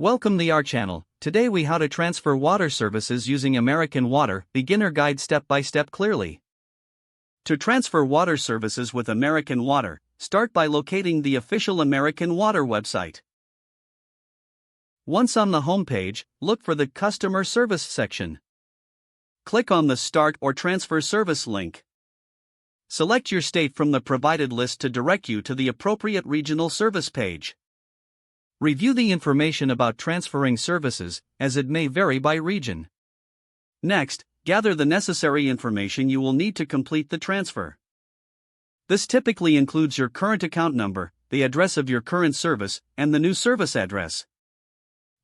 Welcome to our channel. Today we how to transfer water services using American Water, beginner guide step by step clearly. To transfer water services with American Water, start by locating the official American Water website. Once on the home page, look for the Customer Service section. Click on the Start or Transfer Service link. Select your state from the provided list to direct you to the appropriate regional service page. Review the information about transferring services, as it may vary by region. Next, gather the necessary information you will need to complete the transfer. This typically includes your current account number, the address of your current service, and the new service address.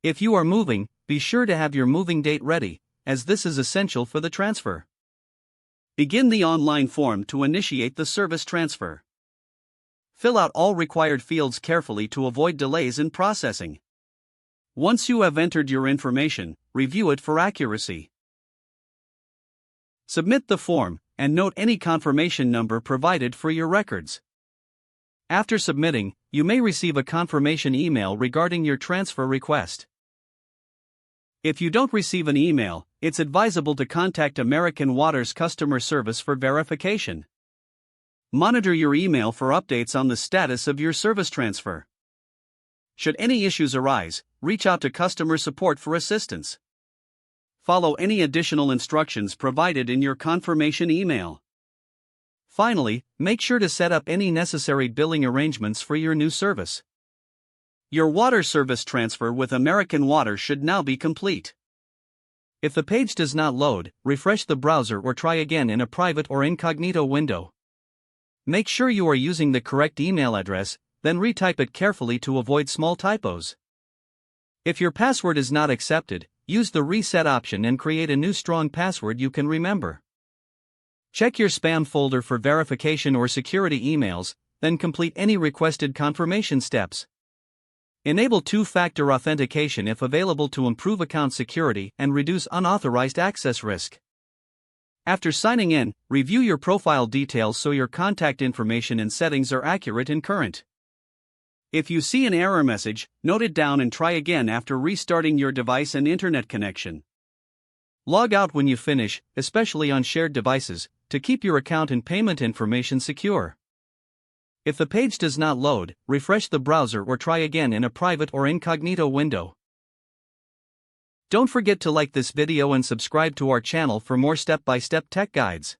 If you are moving, be sure to have your moving date ready, as this is essential for the transfer. Begin the online form to initiate the service transfer. Fill out all required fields carefully to avoid delays in processing. Once you have entered your information, review it for accuracy. Submit the form, and note any confirmation number provided for your records. After submitting, you may receive a confirmation email regarding your transfer request. If you don't receive an email, it's advisable to contact American Water's customer service for verification. Monitor your email for updates on the status of your service transfer. Should any issues arise, reach out to customer support for assistance. Follow any additional instructions provided in your confirmation email. Finally, make sure to set up any necessary billing arrangements for your new service. Your water service transfer with American Water should now be complete. If the page does not load, refresh the browser or try again in a private or incognito window. Make sure you are using the correct email address, then retype it carefully to avoid small typos. If your password is not accepted, use the reset option and create a new strong password you can remember. Check your spam folder for verification or security emails, then complete any requested confirmation steps. Enable two-factor authentication if available to improve account security and reduce unauthorized access risk. After signing in, review your profile details so your contact information and settings are accurate and current. If you see an error message, note it down and try again after restarting your device and internet connection. Log out when you finish, especially on shared devices, to keep your account and payment information secure. If the page does not load, refresh the browser or try again in a private or incognito window. Don't forget to like this video and subscribe to our channel for more step-by-step tech guides.